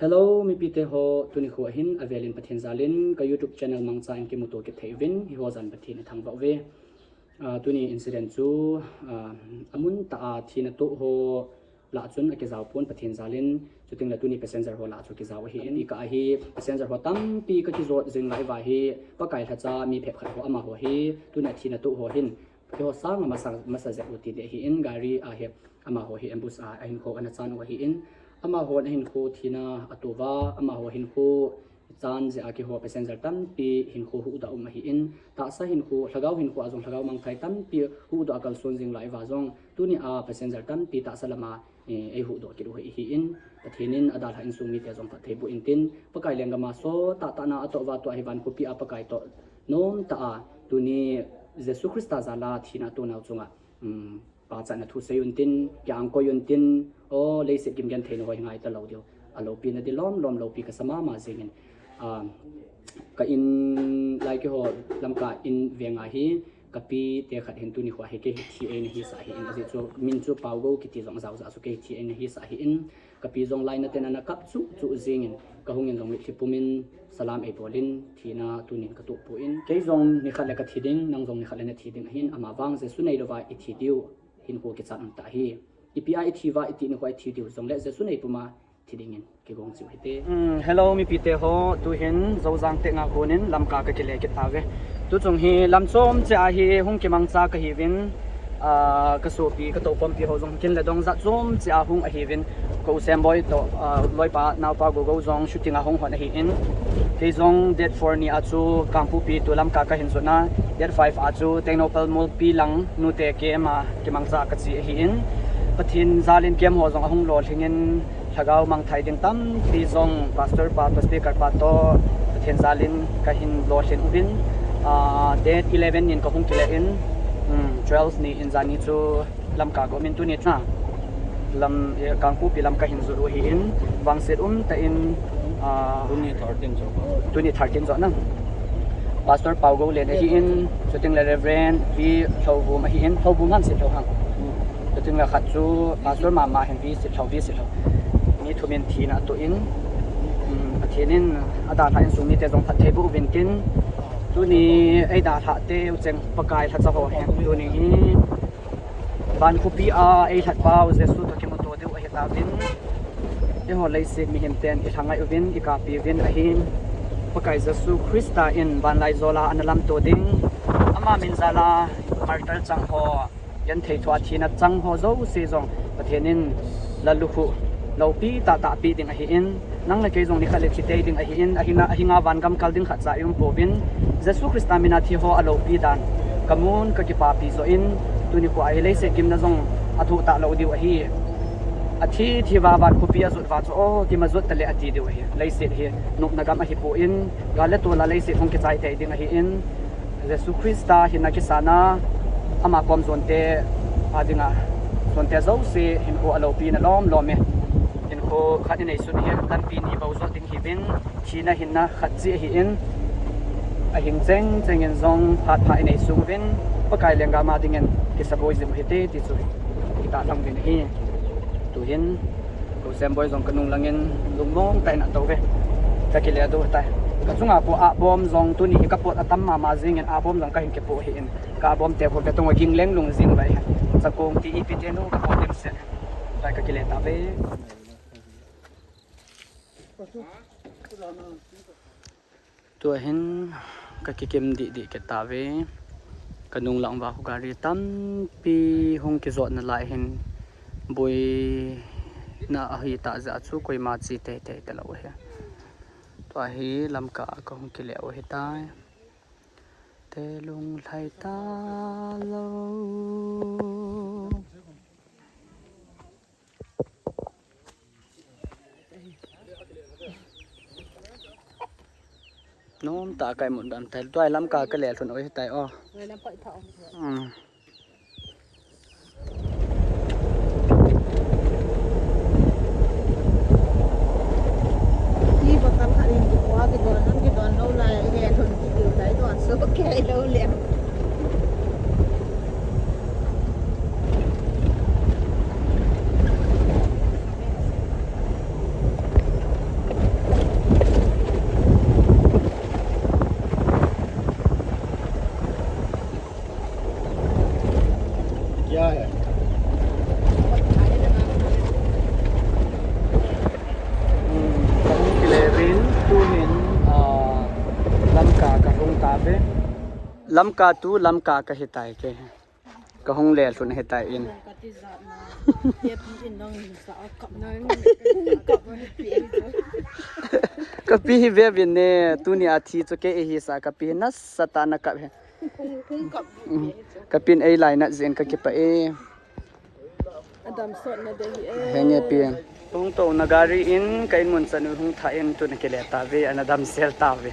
Hello มีปีเตโฮตุนิขัวหินอเวลินปะเทนซาลินก็ YouTube channel มังซาอินกิมุโตเกตเทวินฮิวจันปะเทนทางบ่เวตุนีอินซิเดนต์จูอามุนตาทีนตุโฮลาจุนอเกซาวปนปะเทนซาลินจุติงละตุนีเปเซนเซอร์โฮลาจุเกซาวเฮนอีกาฮีเปเซนเซอร์โฮตัมปีก็ที่โจจิงไลวาฮีปะไก่ทัจามีเพบขัดโฮอามาโฮฮีตุนีทีนตุโฮหินเกี่ยวสร้างมาสะเจอุติเดหินการีอาเฮอามาโฮฮีเอ็มบุสอาหินโคอนาจานโฮฮีอินอามาโหนหินคูทีน่าอัตุวาอามาโหหินคูจานเจอากิโฮเปเซนเซอร์ตันปีหินคูหูดาอุมาหินตาซาหินคูหลักเอาหินคูอาจงหลักเอามังไทยตันปีหูดากัลส่วนจิงไหลวาจงตุนี่อาเปเซนเซอร์ตันปีตาสลามาไอหูดากิโดหินปะเทนินอดาลหินสุมิเตจงปะเทบุอินตินปะไกเลงกามาโซตาตานาอัตวาตัวหิวันคูปีอาปะไกโตโนมตาตุนี่เยซูคริสต์ซาลาทีน่าตัวนาจงอ่ะปาจันทุเซยุนตินยังโกยุนตินโอเลยเสกิมกันเทนไว้ง่ายตลอดเดียวอโลปีนั่นดิล้อมโลปีก็สมามาเซิงก็อินไลค์หัวลำกาอินเวียงอาฮีกับปีเตะขัดเห็นตัวนี้หัวเฮกทีเอ็นฮีสาฮีอินอาศัยจูมินจูปาวโกกิติจงสาวสุเกทีเอ็นฮีสาฮีอินกับปีจงไลน์นั่นเตนันกับจูเซิงก็หงยันจงวิทิปุมินสลามเอโบลินทีน่าตัวนี้ก็ตุปุอินเกยจงนี่ขัดเล็กทีดิ้งนั่งจงนี่ขัดเล็กทีดิ้งหินอามาวังเจสุนัยลวาอิทีดิวหินหัวกิจสันตาฮีอีพีไอทีว่าอิทีนี่หัวอิทีดิวจงเล็กเจสุนัยปุมาทีดิ้งกี่กงจิวเตHello มีปีเตโฮตูเห็นโจจังเตงาโกนินลำกากะกิเลกิตาเวตูจงฮีลำส้มจะอาฮีหงกิมังจากะฮีวินกระสูปีกระโตปอมปีโฮจงกินละดงจัดส้มจะอาหงอาฮีวินกูเซมบอยโตลอยปานาปากูจงชุดติงอาหงหัวอาฮีอินที่จงเดท4นี่อาจูกังปูปีตัวลำกากะเห็นส่วนน่ะเดท5อาจูเทคโนเปิลมูลปีหลังนูเตเกมากิมังจากะจีอาฮีอินปะทินซาลินเกมหัวจงอาหงโลทิงินHagaw mang thai ding tam pizong pastor pa speaker pa to thensalin kahin loshin ubin date 11 in kahung kila in 12 ni in zani chu lam ka go min tu ni na lam kangpu pilam kahin zuru hi in wangset ta in 2013 zo na pastor pau go le hi in shooting le reverend vi thobu ma hi in thobu man se thohang shooting la khat chu pastor mama hen vi se thobi se thoนี่ทุเมนทีนะตัวอินประเทศนี้อาดาท่าอินสูงนี่แต่ตรงพัดเทบุวินกินตัวนี้ไอดาท่าเตวเจงประกายทัดสะโพแหงตัวนี้บ้านคูปีไอทัดเบาเจสุตัวกิมตัวเดียวไอตาวินไอหัวไลซิกมีเห็นเต้นไอทางไอวินไอกาปีวินไอหินประกายเจสุคริสตาอินบ้านไลโซลาอันลำตัวดิ้งอามามินซาลามาร์ตัลจังโฮยันเททัวทีนัดจังโฮโซเซจงประเทศนี้ลัลุคุเราปีตาปีดิ่งอหินนั่งในเกยจงนี่ขัดเล็กชิเตดิ่งอหินอหิงาวันกำคัลดิ่งขัดใจยุมโปวินเจสุคริสต์มินาทีโฮอโลปีดันกามูนกกิปาปีโซอินตัวนี้กูไอเลเซกิมนะจงอธุตาเราดิวอหิอาทิที่ว่าวันคูปีอาสุดว่าโอ้ที่มาจุดทะเลอาทิดิวอหิเลเซเฮนุกนักอหิปูอินกาเลตัวละเลเซคงกิจใจเตดิ่งอหินเจสุคริสต์หินักกิสานาอามาคอมส่วนเตอาดิ่งอ่ะส่วนเตเจ้าเซหินกูอโลปีนะล้อมเมโคขัดในสุดเฮียตันปีนี้บ่าวจอดดิ้งหิบินชีน่าหินนะขัดจีหินไอหิงเจงเงินซองพัดพายในสุงวินปะไก่เลี้ยงกามาดิ้งเงินกิสบอยซิมฮิตติสุยกิตาลังวินฮีตุหินกูเซมบอยซองกนุงลังเงินลุงมองแต่หน้าตัวเวตะกิเลดูแต่ก็จุงอาปูอาบอมซองตัวนี้กับปวดตั้มมาซิงเงินอาบอมซองก็เห็นเก็บปูหินกาบอมเตะพอจะต้องกินเลี้ยงลุงซิงไปสกุลที่อีพีเตนูกับปวดเต็มเสร็จไปก็กิเลตาเวตัวเห็นก็กิมดีเกตาเวกนุงหลังว่าฮุการีตั้มปีหงกิจอดนั่นหลายเห็นบุยน่าหิตาจะชูคอยมาจีเตละเว้ยตัวเฮลำกะก็หงกิเลวเฮตายเตลุงไทยตาโลโน้มตาไก่หมดดันแต่ด้วยลำกากระแหล่ทุนเอาไว้แต่อ้อที่ประกันขันอยู่ว่าที่โดนนั่นที่โดนเราไล่แย่ทุนที่อยู่ไหนตัวสุกแก่เราเลี้ยง lamka tu lamka ka hitai ke ka hong le sun hitai in ka ti za na ye pi in dong sa kap na kap na pi ka pi ve bin ne tu ni athi chu ke hi sa ka pi na satana ka he kap ka pin ai lai na zen ka ke pa e adam sot na de henge pi hong to nagari in kain mun san hung tha em tu na ke le ta ve anadam sel ta ve